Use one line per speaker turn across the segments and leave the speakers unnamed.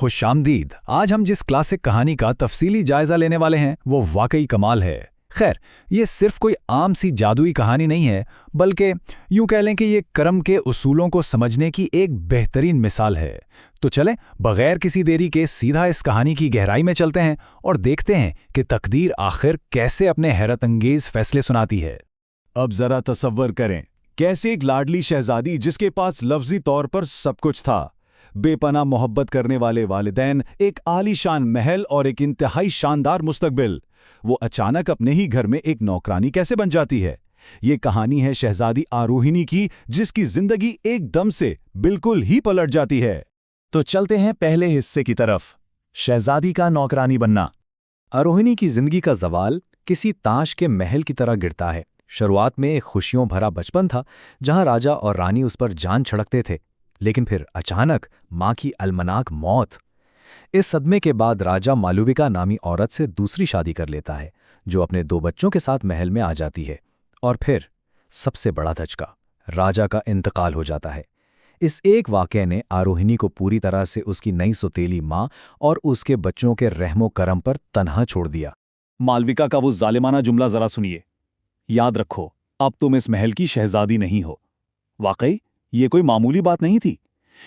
खुशामदीद। आज हम जिस क्लासिक कहानी का तफसीली जायजा लेने वाले हैं वो वाकई कमाल है। खैर, ये सिर्फ कोई आम सी जादुई कहानी नहीं है, बल्कि यूं कह लें कि ये कर्म के उसूलों को समझने की एक बेहतरीन मिसाल है। तो चलें, बगैर किसी देरी के सीधा इस कहानी की गहराई में चलते हैं और देखते हैं कि तकदीर आखिर कैसे अपने हैरत अंगेज फैसले सुनाती है।
अब जरा तसव्वुर करें, कैसे एक लाडली शहजादी जिसके पास लफ्जी तौर पर सब कुछ था, बेपनाह मोहब्बत करने वाले वालिदैन, एक आलीशान महल और एक इंतहाई शानदार मुस्तकबिल, वो अचानक अपने ही घर में एक नौकरानी कैसे बन जाती है। ये कहानी है शहजादी आरोहिणी की, जिसकी जिंदगी एकदम से बिल्कुल ही पलट जाती है।
तो चलते हैं पहले हिस्से की तरफ, शहजादी का नौकरानी बनना। आरोहिणी की जिंदगी का जवाल किसी ताश के महल की तरह गिरता है। शुरुआत में एक खुशियों भरा बचपन था, जहां राजा और रानी उस पर जान छिड़कते थे, लेकिन फिर अचानक मां की अलमनाक मौत। इस सदमे के बाद राजा मालविका नामी औरत से दूसरी शादी कर लेता है, जो अपने 2 बच्चों के साथ महल में आ जाती है। और फिर सबसे बड़ा धचका, राजा का इंतकाल हो जाता है। इस एक वाक़ये ने आरोहिणी को पूरी तरह से उसकी नई सौतेली मां और उसके बच्चों के रहमो करम पर तन्हा छोड़ दिया।
मालविका का वो जालिमाना जुमला जरा सुनिए। याद रखो, अब तुम इस महल की शहजादी नहीं हो। वाकई ये कोई मामूली बात नहीं थी।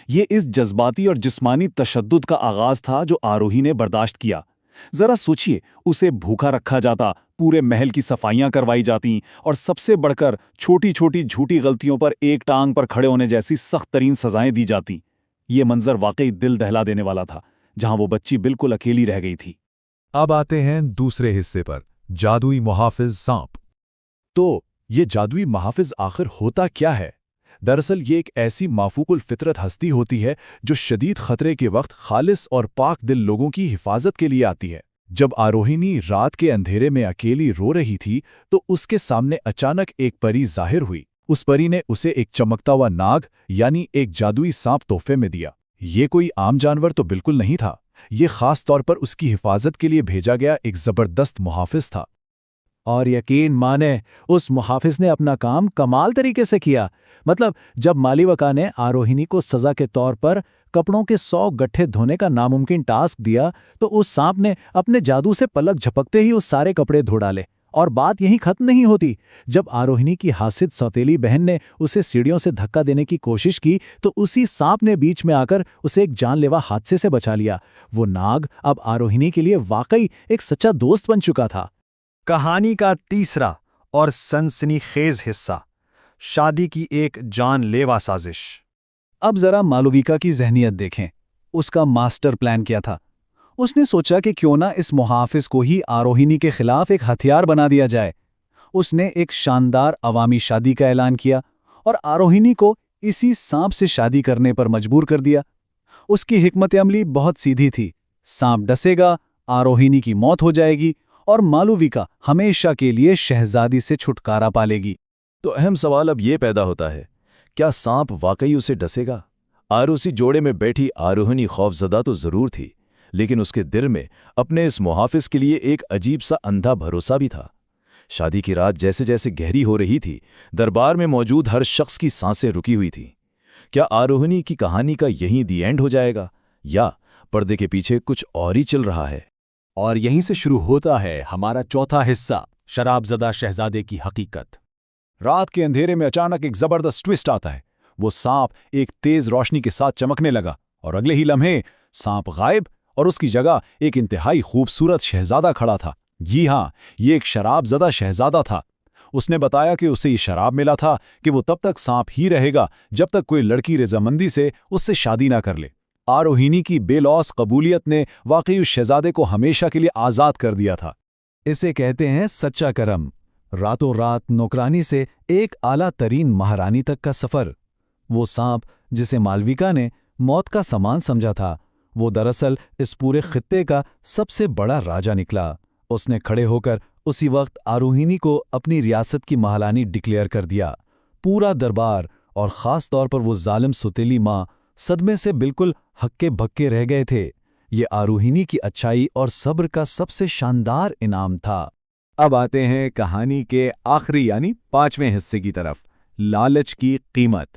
ये इस जज्बाती और जिस्मानी तशद्दुद का आगाज था जो आरोही ने बर्दाश्त किया। जरा सोचिए, उसे भूखा रखा जाता, पूरे महल की सफाइयां करवाई जाती और सबसे बढ़कर छोटी छोटी झूठी गलतियों पर एक टांग पर खड़े होने जैसी सख्त तरीन सजाएं दी जाती। ये मंजर वाकई दिल दहला देने वाला था, जहां वो बच्ची बिल्कुल अकेली रह गई थी।
अब आते हैं दूसरे हिस्से पर, जादुई मुहाफिज सांप।
तो ये जादुई मुहाफिज आखिर होता क्या है? दरअसल ये एक ऐसी माफूकुल फितरत हस्ती होती है जो शदीद खतरे के वक्त खालिस और पाक दिल लोगों की हिफाजत के लिए आती है। जब आरोहिणी रात के अंधेरे में अकेली रो रही थी, तो उसके सामने अचानक एक परी जाहिर हुई। उस परी ने उसे एक चमकता हुआ नाग यानी एक जादुई सांप तोहफे में दिया। ये कोई आम जानवर तो बिल्कुल नहीं था। ये खास तौर पर उसकी हिफाजत के लिए भेजा गया एक जबरदस्त मुहाफिज था।
और यकीन माने, उस मुहाफिज ने अपना काम कमाल तरीके से किया। मतलब, जब मालविका ने आरोहिणी को सजा के तौर पर कपड़ों के 100 गट्ठे धोने का नामुमकिन टास्क दिया, तो उस सांप ने अपने जादू से पलक झपकते ही उस सारे कपड़े धो डाले। और बात यहीं खत्म नहीं होती। जब आरोहिणी की हासिद सौतेली बहन ने उसे सीढ़ियों से धक्का देने की कोशिश की, तो उसी सांप ने बीच में आकर उसे एक जानलेवा हादसे से बचा लिया। वो नाग अब आरोहिणी के लिए वाकई एक सच्चा दोस्त बन चुका था।
कहानी का तीसरा और सनसनीखेज हिस्सा, शादी की एक जानलेवा साजिश।
अब जरा मालविका की जहनियत देखें। उसका मास्टर प्लान क्या था? उसने सोचा कि क्यों ना इस मुहाफिज को ही आरोहिणी के खिलाफ एक हथियार बना दिया जाए। उसने एक शानदार अवामी शादी का ऐलान किया और आरोहिणी को इसी सांप से शादी करने पर मजबूर कर दिया। उसकी हिकमत अमली बहुत सीधी थी। सांप डसेगा, आरोहिणी की मौत हो जाएगी और मालविका हमेशा के लिए शहजादी से छुटकारा पालेगी।
तो अहम सवाल अब ये पैदा होता है, क्या सांप वाकई उसे डसेगा? आरूसी जोड़े में बैठी आरोहिणी खौफजदा तो जरूर थी, लेकिन उसके दिल में अपने इस मुहाफिज के लिए एक अजीब सा अंधा भरोसा भी था। शादी की रात जैसे जैसे गहरी हो रही थी, दरबार में मौजूद हर शख्स की सांसें रुकी हुई थीं। क्या आरोहिणी की कहानी का यहीं दी एंड हो जाएगा, या पर्दे के पीछे कुछ और ही चल रहा है?
और यहीं से शुरू होता है हमारा चौथा हिस्सा, शराबज़दा शहजादे की हकीकत।
रात के अंधेरे में अचानक एक जबरदस्त ट्विस्ट आता है। वो सांप एक तेज रोशनी के साथ चमकने लगा और अगले ही लम्हे सांप गायब और उसकी जगह एक इंतहाई खूबसूरत शहजादा खड़ा था। जी हाँ, ये एक शराबज़दा शहजादा था। उसने बताया कि उसे ये शराब मिला था कि वो तब तक सांप ही रहेगा जब तक कोई लड़की रजामंदी से उससे शादी ना कर ले। आरोहिणी की बेलौस कबूलियत ने वाकई उस शहजादे को हमेशा के लिए आज़ाद कर दिया था।
इसे कहते हैं सच्चा करम। रातों रात नौकरानी से एक आला तरीन महारानी तक का सफ़र। वो सांप जिसे मालविका ने मौत का सामान समझा था, वो दरअसल इस पूरे खित्ते का सबसे बड़ा राजा निकला। उसने खड़े होकर उसी वक्त आरोहिणी को अपनी रियासत की महारानी डिक्लेयर कर दिया। पूरा दरबार और ख़ास तौर पर वो जालिम सुतीली माँ सदमे से बिल्कुल हक्के भक्के रह गए थे। ये आरोहिणी की अच्छाई और सब्र का सबसे शानदार इनाम था।
अब आते हैं कहानी के आखिरी यानी 5वें हिस्से की तरफ, लालच की कीमत।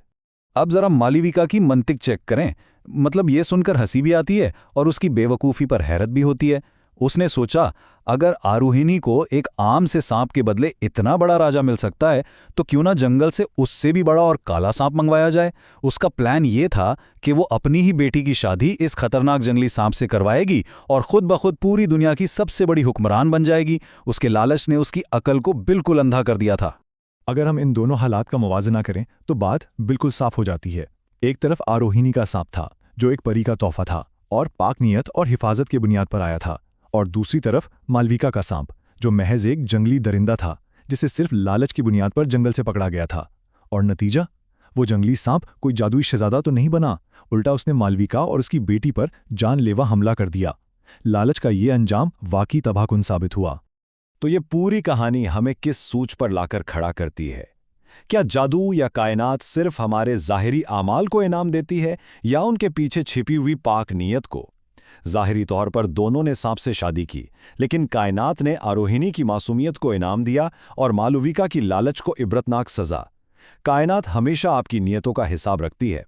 अब जरा मालविका की मंतिक चेक करें।
मतलब ये सुनकर हंसी भी आती है और उसकी बेवकूफ़ी पर हैरत भी होती है। उसने सोचा, अगर आरोहिणी को एक आम से सांप के बदले इतना बड़ा राजा मिल सकता है तो क्यों ना जंगल से उससे भी बड़ा और काला सांप मंगवाया जाए। उसका प्लान ये था कि वो अपनी ही बेटी की शादी इस खतरनाक जंगली सांप से करवाएगी और खुद ब खुद पूरी दुनिया की सबसे बड़ी हुक्मरान बन जाएगी। उसके लालच ने उसकी अकल को बिल्कुल अंधा कर दिया था।
अगर हम इन दोनों हालात का मुवाजना करें तो बात बिल्कुल साफ हो जाती है। एक तरफ आरोहिणी का सांप था जो एक परी का तोहफा था और पाक नीयत और हिफाजत की बुनियाद पर आया था, और दूसरी तरफ मालविका का सांप जो महज एक जंगली दरिंदा था जिसे सिर्फ लालच की बुनियाद पर जंगल से पकड़ा गया था। और नतीजा, वो जंगली सांप कोई जादुई शहजादा तो नहीं बना, उल्टा उसने मालविका और उसकी बेटी पर जानलेवा हमला कर दिया। लालच का ये अंजाम वाकई तबाहकुन साबित हुआ।
तो ये पूरी कहानी हमें किस सूच पर लाकर खड़ा करती है? क्या जादू या कायनात सिर्फ हमारे ज़ाहिरी आमाल को इनाम देती है या उनके पीछे छिपी हुई पाक नीयत को? ज़ाहिरी तौर पर दोनों ने सांप से शादी की, लेकिन कायनात ने आरोहिणी की मासूमियत को इनाम दिया और मालविका की लालच को इबरतनाक सज़ा। कायनात हमेशा आपकी नीयतों का हिसाब रखती है।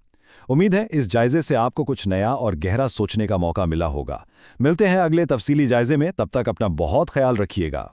उम्मीद है इस जायजे से आपको कुछ नया और गहरा सोचने का मौका मिला होगा। मिलते हैं अगले तफसीली जायजे में, तब तक अपना बहुत ख्याल रखिएगा।